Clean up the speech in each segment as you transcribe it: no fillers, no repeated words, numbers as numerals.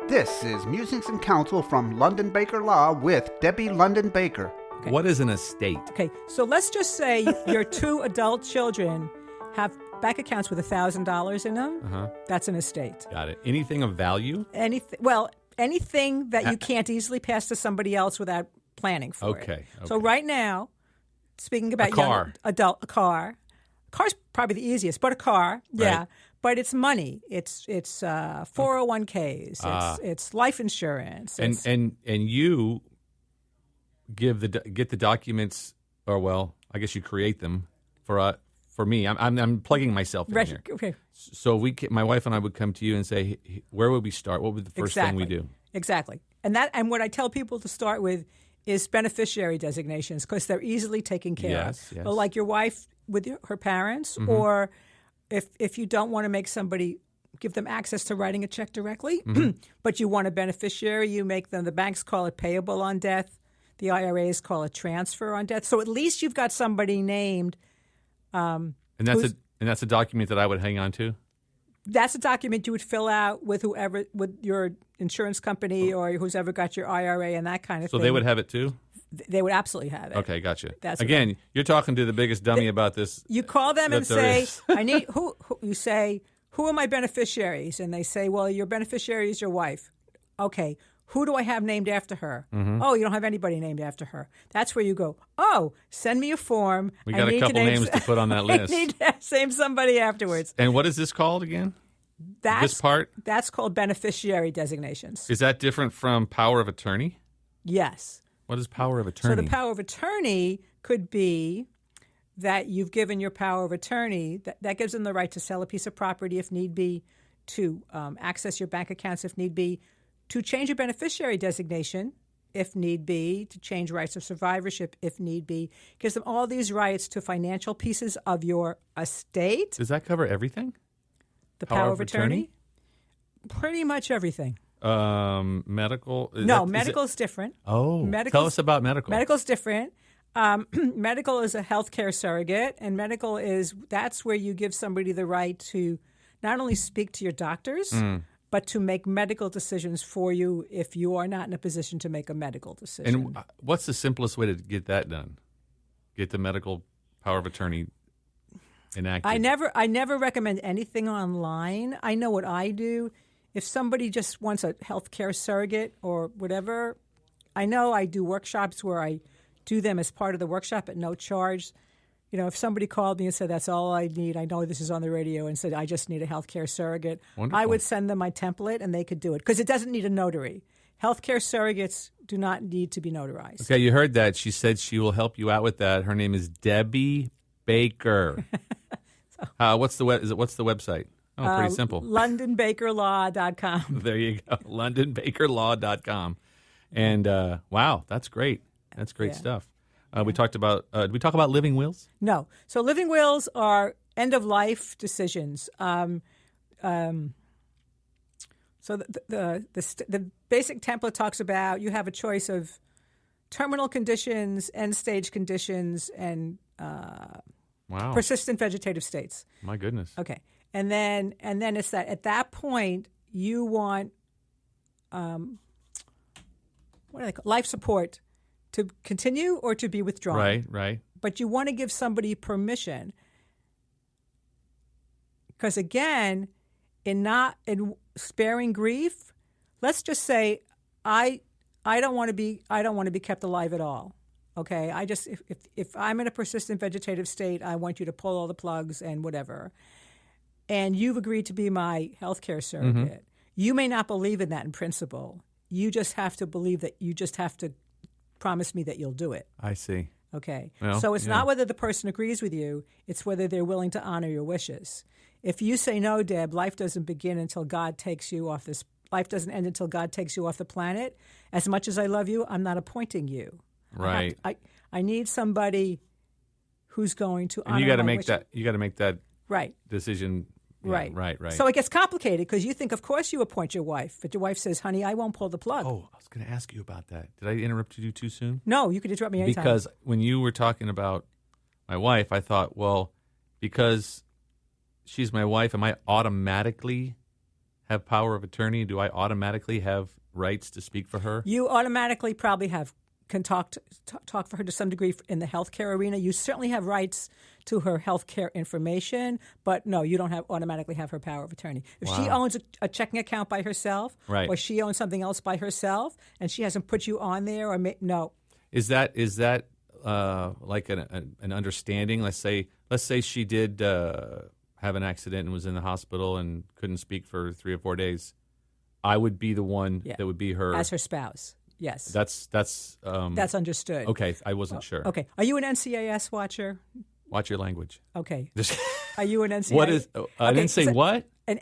This is Musings and Counsel from London Baker Law with Debbie London Baker. Okay. What is an estate? Okay, so let's just say your two adult children have bank accounts with $1,000 in them. Uh-huh. That's an estate. Got it. Anything of value? Anything that you can't easily pass to somebody else without planning for it. Okay. So right now, speaking about A car. a car. Car's probably the easiest, but a car, yeah. Right. But it's money. It's 401ks. It's life insurance. And you get the documents, or well, I guess you create them for me. I'm plugging myself in here. Okay. So my wife and I would come to you and say, where would we start? What would the first thing we do? Exactly. And what I tell people to start with is beneficiary designations because they're easily taken care of. Yes. But like your wife with her parents, or if you don't want to make somebody give them access to writing a check directly, but you want a beneficiary, you make them. The banks call it payable on death. The IRAs call it transfer on death. So at least you've got somebody named. And that's a document that I would hang on to. That's a document you would fill out with your insurance company or who's ever got your IRA and that kind of thing. So they would have it too? They would absolutely have it. Okay, gotcha. Again, you're talking to the biggest dummy about this. You call them and say, is. "I need who?" You say, "Who are my beneficiaries?" And they say, "Well, your beneficiary is your wife." Okay, who do I have named after her? Oh, you don't have anybody named after her. That's where you go. Oh, send me a form. We got a couple names to put on that list. I need to name somebody afterwards. And what is this called again? This part? That's called beneficiary designations. Is that different from power of attorney? Yes. What is power of attorney? So the power of attorney could be that you've given your power of attorney, that gives them the right to sell a piece of property if need be, to access your bank accounts if need be, to change your beneficiary designation if need be, to change rights of survivorship if need be. Gives them all these rights to financial pieces of your estate. Does that cover everything? The power of attorney? Pretty much everything. Medical? Medical is different. Oh, tell us about medical. Medical is different. Medical is a healthcare surrogate, and that's where you give somebody the right to not only speak to your doctors, but to make medical decisions for you if you are not in a position to make a medical decision. And what's the simplest way to get that done? Get the medical power of attorney enacted? I never recommend anything online. I know what I do. If somebody just wants a healthcare surrogate or whatever, I know I do workshops where I do them as part of the workshop at no charge. You know, if somebody called me and said, that's all I need, I know this is on the radio, and said, I just need a healthcare surrogate, Wonderful. I would send them my template and they could do it because it doesn't need a notary. Healthcare surrogates do not need to be notarized. Okay, you heard that. She said she will help you out with that. Her name is Debbie Baker. What's the website? Oh, pretty simple. LondonBakerLaw.com. There you go. LondonBakerLaw.com. And wow, that's great. That's great stuff. We talked about. Did we talk about living wills? No. So living wills are end of life decisions. So the basic template talks about you have a choice of terminal conditions, end stage conditions, and persistent vegetative states. My goodness. Okay. And then it's that at that point you want life support to continue or to be withdrawn. Right. But you want to give somebody permission because again, in sparing grief, let's just say I don't want to be kept alive at all. Okay, if I'm in a persistent vegetative state, I want you to pull all the plugs and whatever. And you've agreed to be my healthcare surrogate. You may not believe in that in principle. You just have to believe that you just have to promise me that you'll do it. I see. Okay. Well, so it's not whether the person agrees with you, it's whether they're willing to honor your wishes. If you say, no, Deb, life doesn't begin until God takes you off this, life doesn't end until God takes you off the planet, as much as I love you, I'm not appointing you. Right. I need somebody who's going to honor and you got to my make wishes. that. You got to make that Right. decision. Yeah, right. So it gets complicated because you think, of course, you appoint your wife, but your wife says, honey, I won't pull the plug. Oh, I was going to ask you about that. Did I interrupt you too soon? No, you could interrupt me anytime. Because when you were talking about my wife, I thought, well, because she's my wife, am I automatically have power of attorney? Do I automatically have rights to speak for her? You automatically probably can talk for her to some degree in the healthcare arena. You certainly have rights to her healthcare information, but no, you don't automatically have her power of attorney. If she owns a checking account by herself, Right. or she owns something else by herself, and she hasn't put you on there, or no. Is that like an understanding? Let's say she did have an accident and was in the hospital and couldn't speak for 3 or 4 days. I would be the one that would be her as her spouse. Yes, that's understood. Okay, I wasn't sure. Okay, are you an NCIS watcher? Watch your language. Okay, are you an NCIS? What is? I didn't say what. Do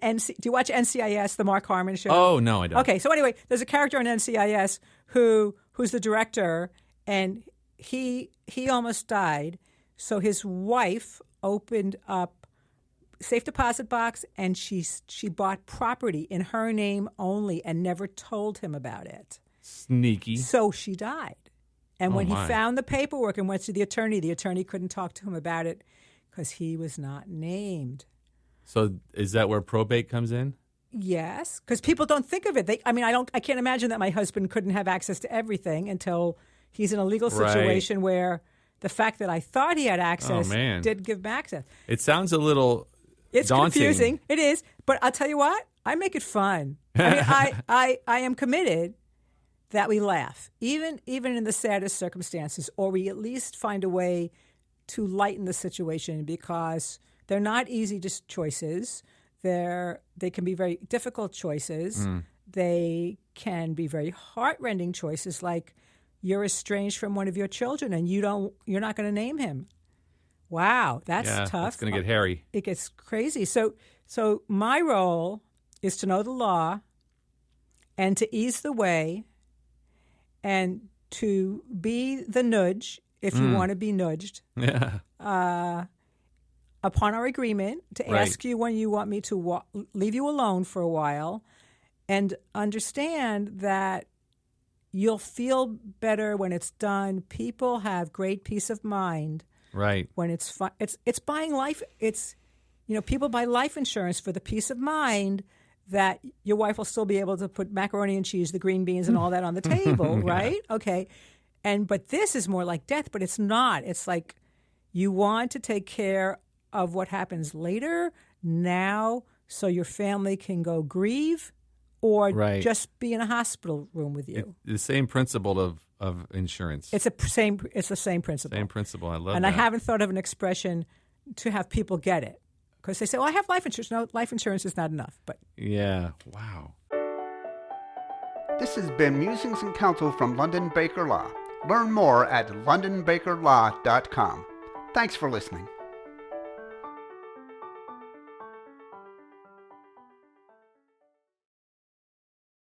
you watch NCIS, the Mark Harmon show? Oh no, I don't. Okay, so anyway, there's a character on NCIS who's the director, and he almost died. So his wife opened up safe deposit box, and she bought property in her name only, and never told him about it. Sneaky. So she died. And when he my. found the paperwork and went to the attorney couldn't talk to him about it because he was not named. So is that where probate comes in? Yes, because people don't think of it. I can't imagine that my husband couldn't have access to everything until he's in a legal situation where the fact that I thought he had access did give him access. It sounds a little It's daunting. confusing. It is. But I'll tell you what, I make it fun. I am committed that we laugh, even in the saddest circumstances, or we at least find a way to lighten the situation, because they're not easy choices. They can be very difficult choices. They can be very heartrending choices, like you're estranged from one of your children and you're not going to name him. Wow, that's tough. It's going to get hairy. It gets crazy. So my role is to know the law and to ease the way and to be the nudge, if you want to be nudged, upon our agreement, to ask you when you want me to leave you alone for a while, and understand that you'll feel better when it's done. People have great peace of mind. Right. When it's fun, it's buying life. It's, people buy life insurance for the peace of mind that your wife will still be able to put macaroni and cheese, the green beans, and all that on the table, right? Okay. But this is more like death, but it's not. It's like you want to take care of what happens later now, so your family can go grieve or just be in a hospital room with you. The same principle of insurance. It's the same principle. Same principle. I love that. And I haven't thought of an expression to have people get it, because they say, "Well, I have life insurance." No, life insurance is not enough. But yeah, wow. This has been Musings and Counsel from London Baker Law. Learn more at londonbakerlaw.com. Thanks for listening.